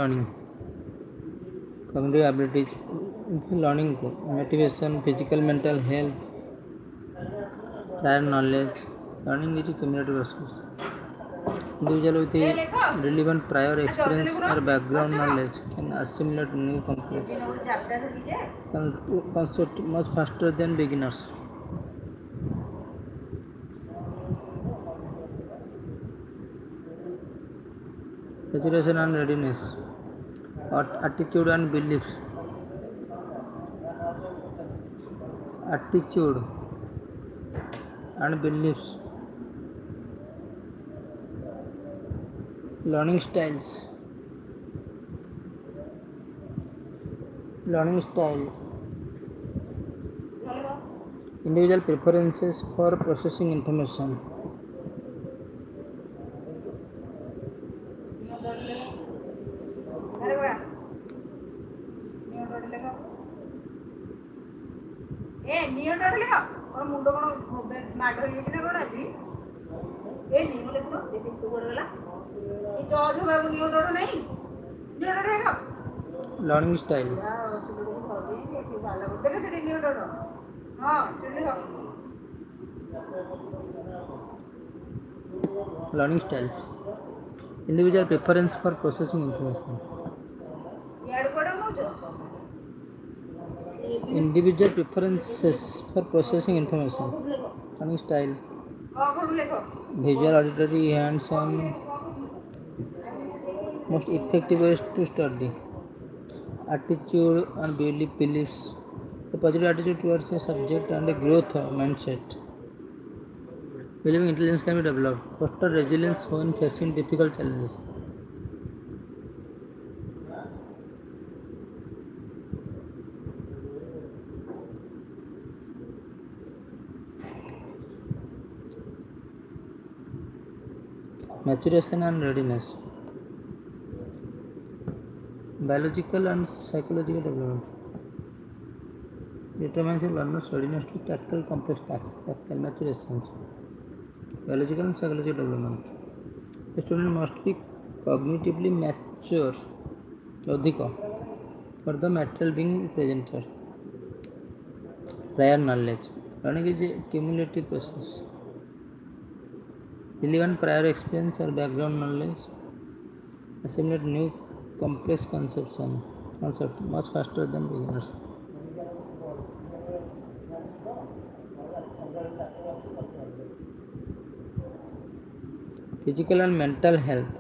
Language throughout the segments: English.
learning, cognitive abilities, learning, motivation, physical, mental health, prior knowledge. Learning is a cumulative process. Individual with a relevant prior experience or background knowledge can assimilate new complex concept much faster than beginners. Saturation and readiness, attitude and beliefs, attitude and beliefs, learning styles, learning style, individual preferences for processing information, learning style, learning styles, individual preference for processing information, individual preferences for processing information, learning style, visual, auditory, hands-on, most effective ways to study, attitude and beliefs, a positive attitude towards a subject and a growth mindset. Believing intelligence can be developed, foster resilience when facing difficult challenges. Maturation and readiness, biological and psychological development determines a learner's readiness to tackle complex tasks. Tackle maturations, biological and psychological development. A student must be cognitively mature for the material being presented. Prior knowledge, learning is a cumulative process. Relevant prior experience or background knowledge assimilate new complex concept much faster than beginners. Physical and mental health,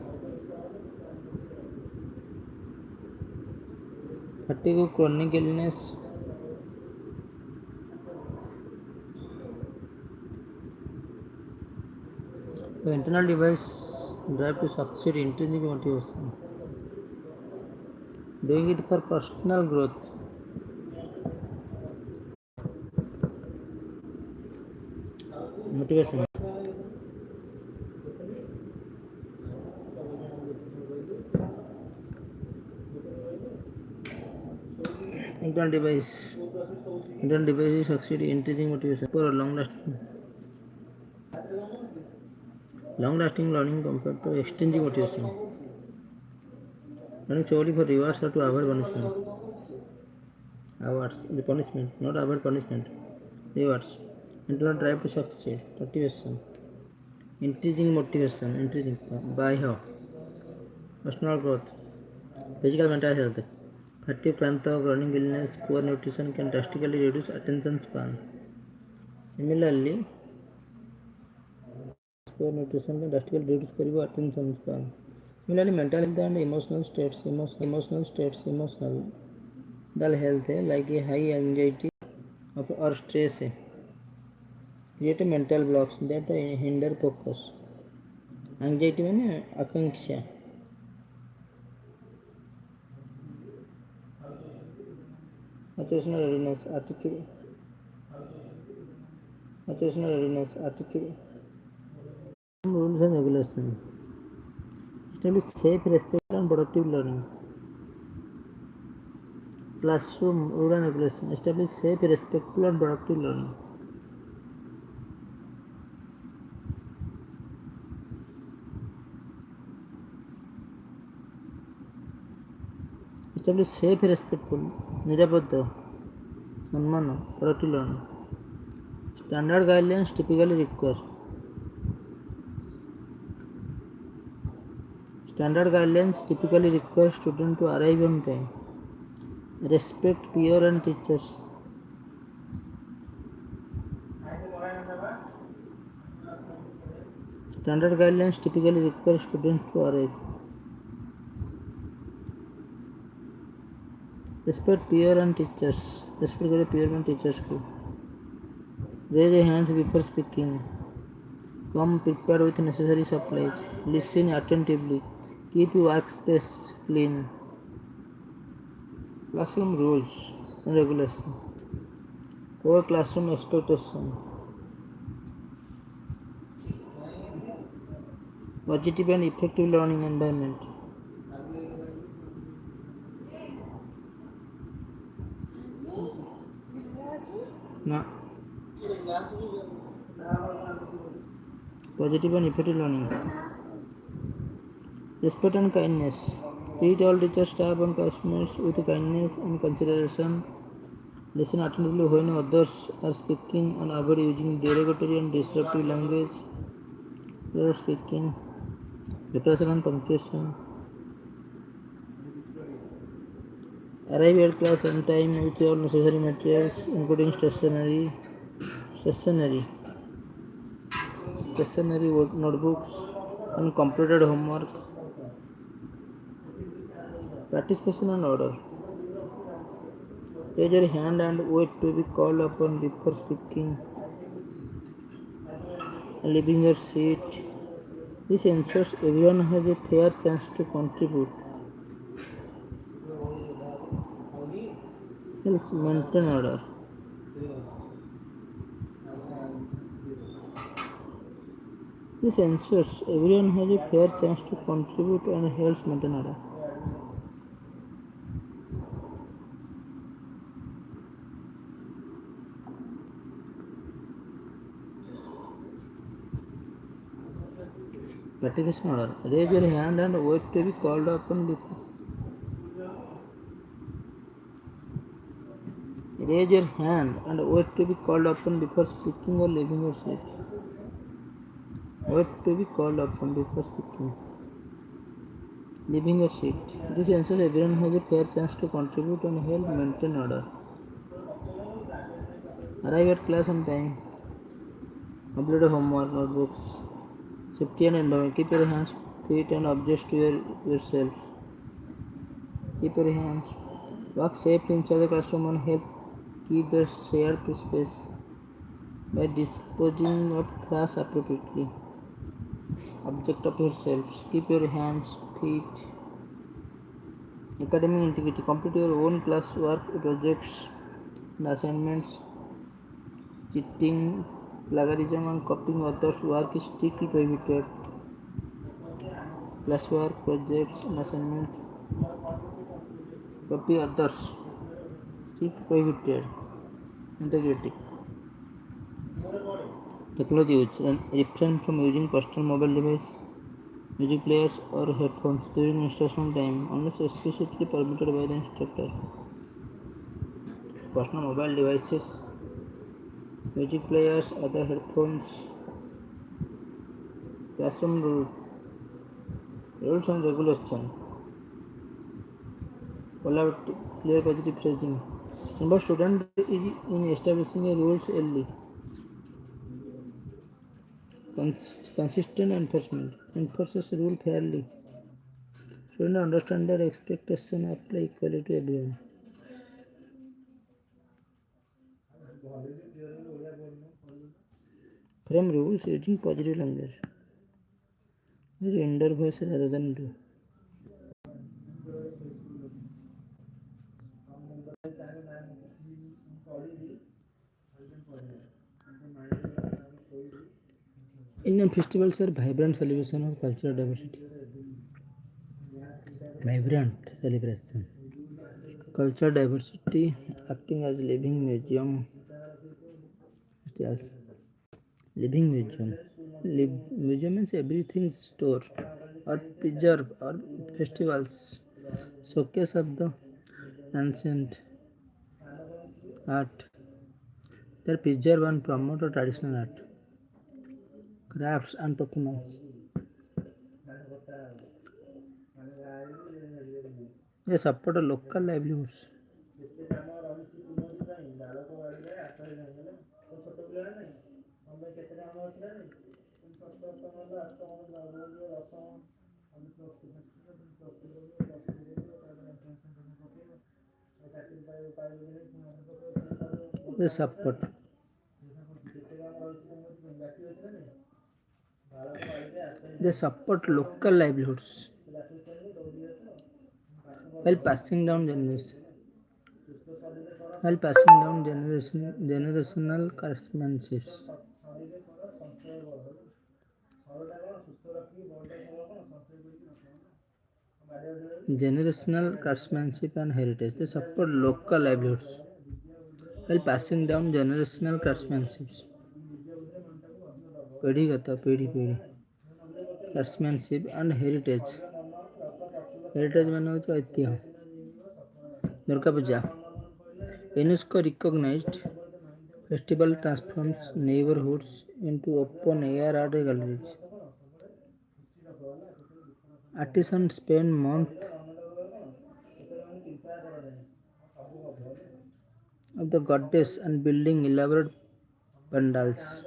fatigue, chronic illness, the internal device drive to succeed, intrinsic motivation, doing it for personal growth, motivation, internal device, is succeed, intrinsic motivation for long lasting learning compared to extrinsic motivation. Learning solely for rewards or to avoid punishment. Awards, the punishment, not avoid punishment. Rewards, internal drive to succeed, motivation. Increasing by how? Personal growth, physical mental health. Fatigue, chronic illness, poor nutrition can drastically reduce attention span. Similarly, poor nutrition can drastically reduce attention span. Similarly, mental health and emotional emotional dull health like a high anxiety or stress create mental blocks that hinder focus. Anxiety means akanksha. Situational readiness, attitude. Rules and regulations. Establish safe, respectful, and productive learning. Classroom rule and regulation. Establish safe, respectful, and productive learning. Suitably safe, respectful, নিরাপদ, সম্মান, প্রতিলন. Standard guidelines typically require. Standard guidelines typically require students to arrive on time. Respect peer and teachers. Standard guidelines typically require students to arrive. Respect peer and teachers. Respect करो peer and teachers को. Raise your hands before speaking. Come prepared with necessary supplies. Listen attentively. Keep your workspace clean. Classroom rules and regulations. Core classroom expectation. Positive and effective learning environment. No. Positive and effective learning. Respect and kindness. Treat all teachers, staff, and classmates with kindness and consideration. Listen attentively when others are speaking and avoid using derogatory and disruptive language. Clear speaking. Preparation and punctuation. Arrive at class on time with all necessary materials, including stationery, notebooks, and completed homework. Participation and order. Raise your hand and wait to be called upon before speaking. Leaving your seat. This ensures everyone has a fair chance to contribute. Helps maintain order. This ensures everyone has a fair chance to contribute and helps maintain order. Participation order. Raise your hand and wait to be called upon before. Raise your hand and wait to be called upon before speaking or leaving your seat. Wait to be called upon before speaking. Leaving your seat. This ensures everyone has a fair chance to contribute and help maintain order. Arrive at class on time. Complete homework, notebooks. Safety and environment. Keep your hands, feet, and objects to yourself. Keep your hands. Walk safely inside the classroom and help keep the shared space by disposing of trash appropriately. Object of yourselves. Keep your hands, feet. Academic integrity. Complete your own classwork, projects, and assignments. Cheating, plagiarism, and copying others' work is strictly prohibited. Classwork, projects, and assignments. Copy others. Strictly prohibited. Integrity. Technology use. Refrain from using personal mobile device, music players, or headphones during instructional time unless explicitly permitted by the instructor. Personal mobile devices, music players, other headphones. Classroom rules. Rules and regulation. Follow clear positive phrasing. Number student is in establishing a rules early. Consistent enforcement. Enforces rule fairly. Students understand that expectations apply equally to everyone. Frame rules using positive language. Render voice rather than do. Indian festivals are vibrant celebration of cultural diversity. Vibrant celebration. Cultural diversity acting as living museum. Yes. Living museum. Museum means everything stored or preserved or festivals. Showcase of the ancient art. They preserve and promote traditional art, crafts, and performance. They support local livelihoods. They support. They support local livelihoods while passing down generations. While passing down generational craftsmanship. Generational craftsmanship and heritage. They support local livelihoods while passing down generational craftsmanship. ପିଢ଼ି craftsmanship and heritage. Heritage ମାନେ ହେଉଛି ଐତିହ୍ୟ. Durga Puja. UNESCO recognized festival transforms neighborhoods into open air art galleries. Artisans spend months of the goddess and building elaborate pandals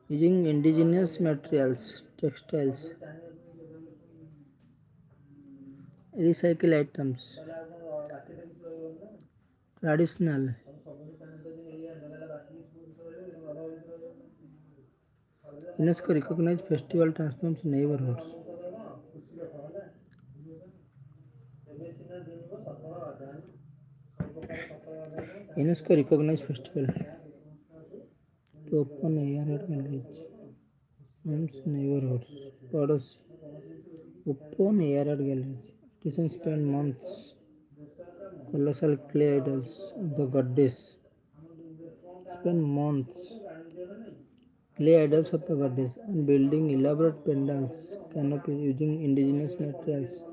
using indigenous materials, textiles, recycled items, traditional. UNESCO recognized festival transforms neighborhoods. UNESCO recognized festival to open air at galleries. Neighborhoods. Pados. Open air at galleries. Artisans spend months. Colossal clay idols of the goddess. Spend months. Clay idols of the goddess and building elaborate pendants, canopies using indigenous materials,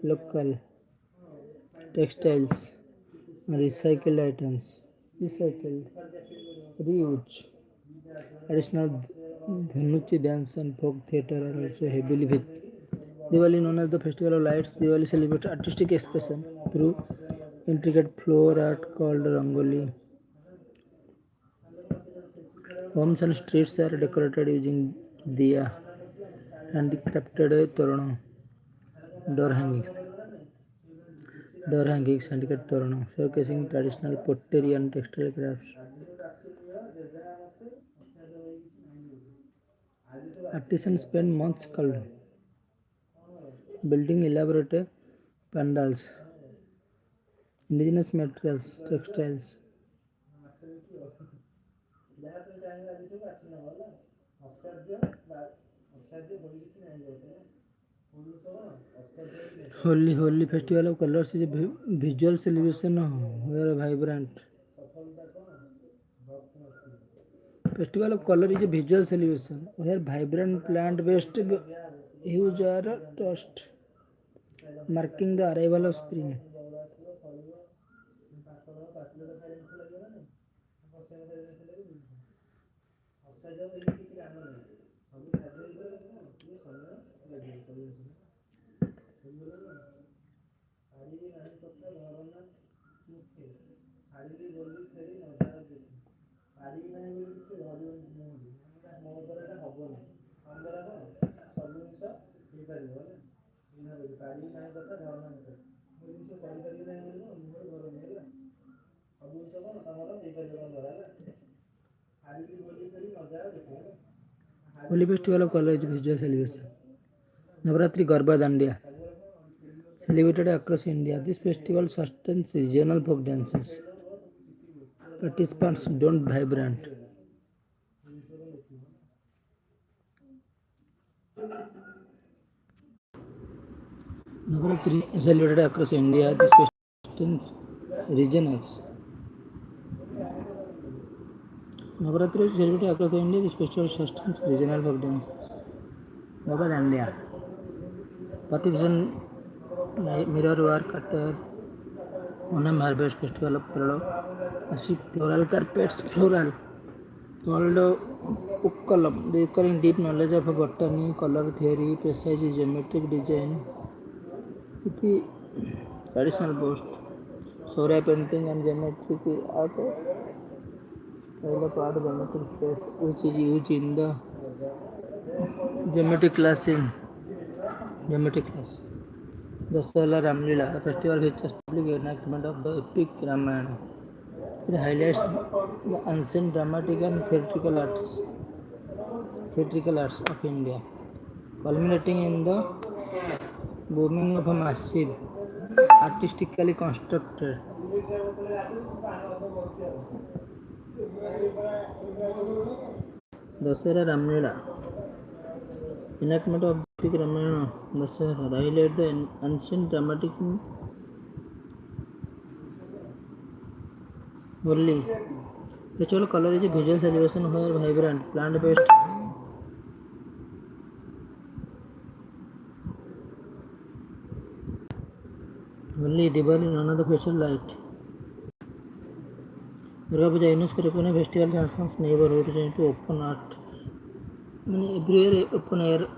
local textiles, and recycled items. Recycled. Reuse. Additional Dhanuchi dance and folk theatre are also heavily visited. Diwali, known as the festival of lights, Diwali celebrates artistic expression through intricate floor art called rangoli. Homes and streets are decorated using diya, handicrafted torana, door hangings, handicrafted torana, showcasing traditional pottery and textile crafts. Artisans spend months building elaborate pandals, indigenous materials, textiles. Holy festival of colors is a visual celebration where vibrant. Festival of color is a visual celebration where vibrant plant-based hues are tossed, marking the arrival of spring. Holy festival of color is a visual celebration. Navratri Garba Dandiya, celebrated across India. This festival sustains regional folk dances. Participants don't vibrant. Navratri is celebrated across India. This sustains regionals. Navratri is celebrated across India. This festival sustains regional folk dances. Garba Dandiya, participants mirror work, attire, Onam Harvest Festival of Kerala. Asi floral carpets, floral. Called Pukkalam, they requiring deep knowledge of botany, color theory, precise geometric design. It is traditional boast. Soria painting and geometric art develop art geometric space which is used in the geometric class in geometric class. Dasara Ramlila, the festival features public enactment of the epic Ramayana. It highlights the ancient dramatic and theatrical arts of India, culminating in the booming of a massive, artistically constructed Dasara Ramlila. Enactment of the epic Ramayana, Dasara, highlight the ancient dramatic only. Ritual color is a visual celebration where vibrant, plant-based only Diwali none of the facial light. Durga Puja UNESCO recognized festival transforms neighborhoods into open art. Everywhere open air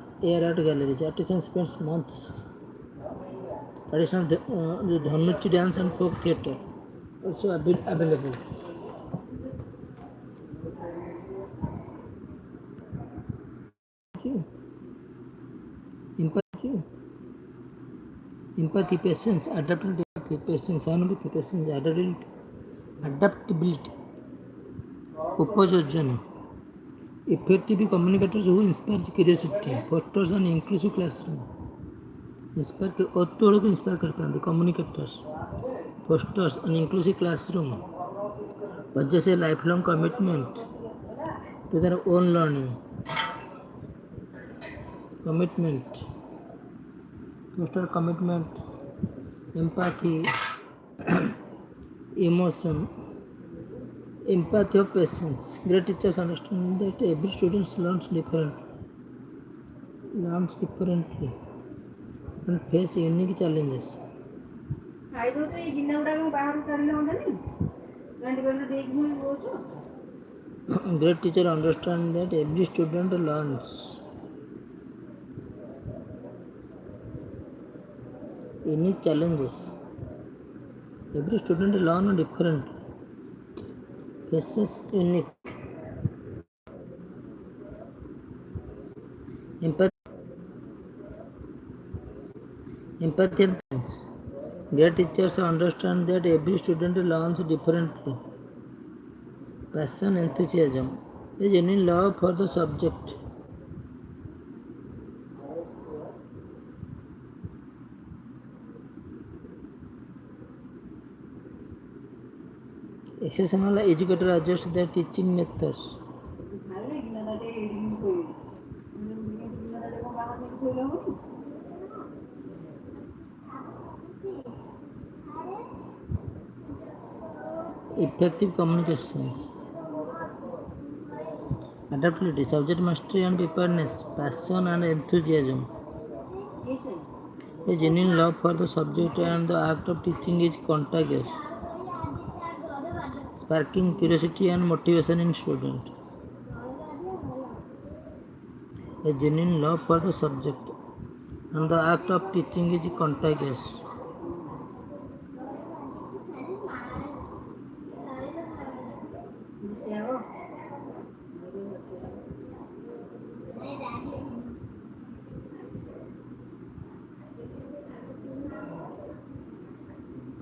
art galleries. Artisans spend months. Traditional the Dhanmuchi dance and folk theatre also available. Empathy, empathy, patience, adaptability, patience, scientific patience, adaptability, opposition, effective communicators who inspire curiosity, fosters an inclusive classroom, inspire communicators, fosters an inclusive classroom, possess a lifelong commitment to their own learning, foster commitment, empathy, emotion, empathy of patience. Great teachers understand that every student learns differently and face unique challenges. Great teacher understand that every student learns unique challenges. Every student learns different, faces unique. Empathy and patience. Great teachers understand that every student learns differently. Passion, enthusiasm, a genuine love for the subject. Exceptional educator adjusts their teaching methods. Effective communications. Adaptability, subject mastery and preparedness, passion and enthusiasm. A genuine love for the subject and the act of teaching is contagious, sparking curiosity and motivation in students. A genuine love for the subject and the act of teaching is contagious.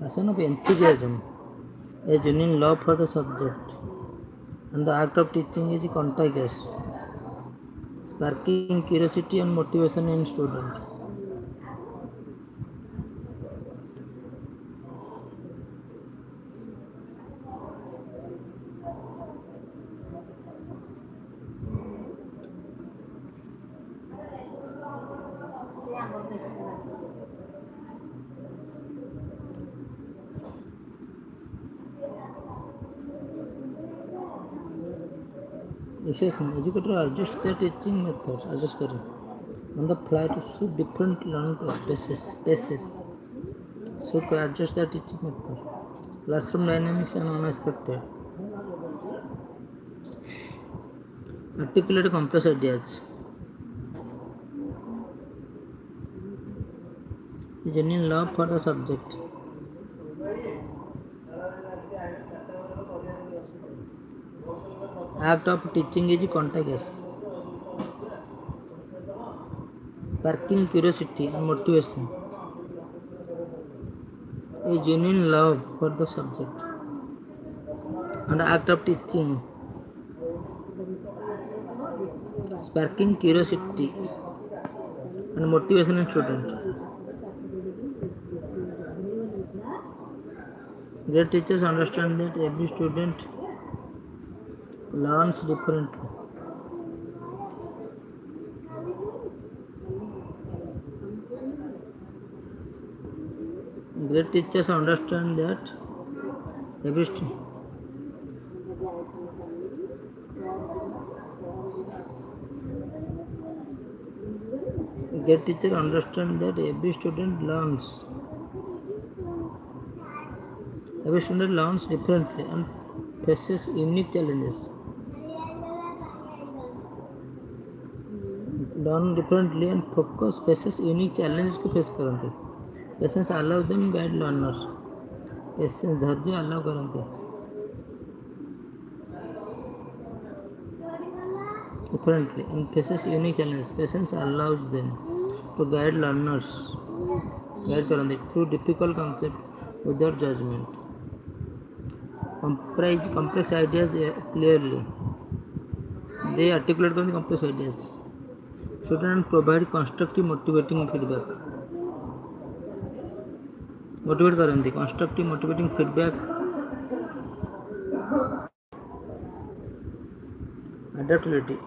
Passion of enthusiasm, a genuine love for the subject and the act of teaching is contagious, sparking curiosity and motivation in students. Educator adjusts their teaching methods, on the fly to suit different learning spaces. So to adjust their teaching method. Classroom dynamics and unexpected. Articulate complex ideas. Genuine love for the subject. Act of teaching is contagious. Sparking curiosity and motivation. A genuine love for the subject. And act of teaching. Sparking curiosity and motivation in student. Great teachers understand that every student learns differently. Great teachers understand that every great teacher understand that every student learns differently and faces unique challenges. Learn differently and focus faces unique challenges को face करते. Patience allow them guide learners. Patience धैर्य allow करते. Differently and faces unique challenges. Patience allows them to guide learners. Guide करते through difficult concept without judgment. Complex ideas clearly. They articulate complex ideas. Students provide constructive motivating feedback. Motivate करते constructive motivating feedback. Adaptability.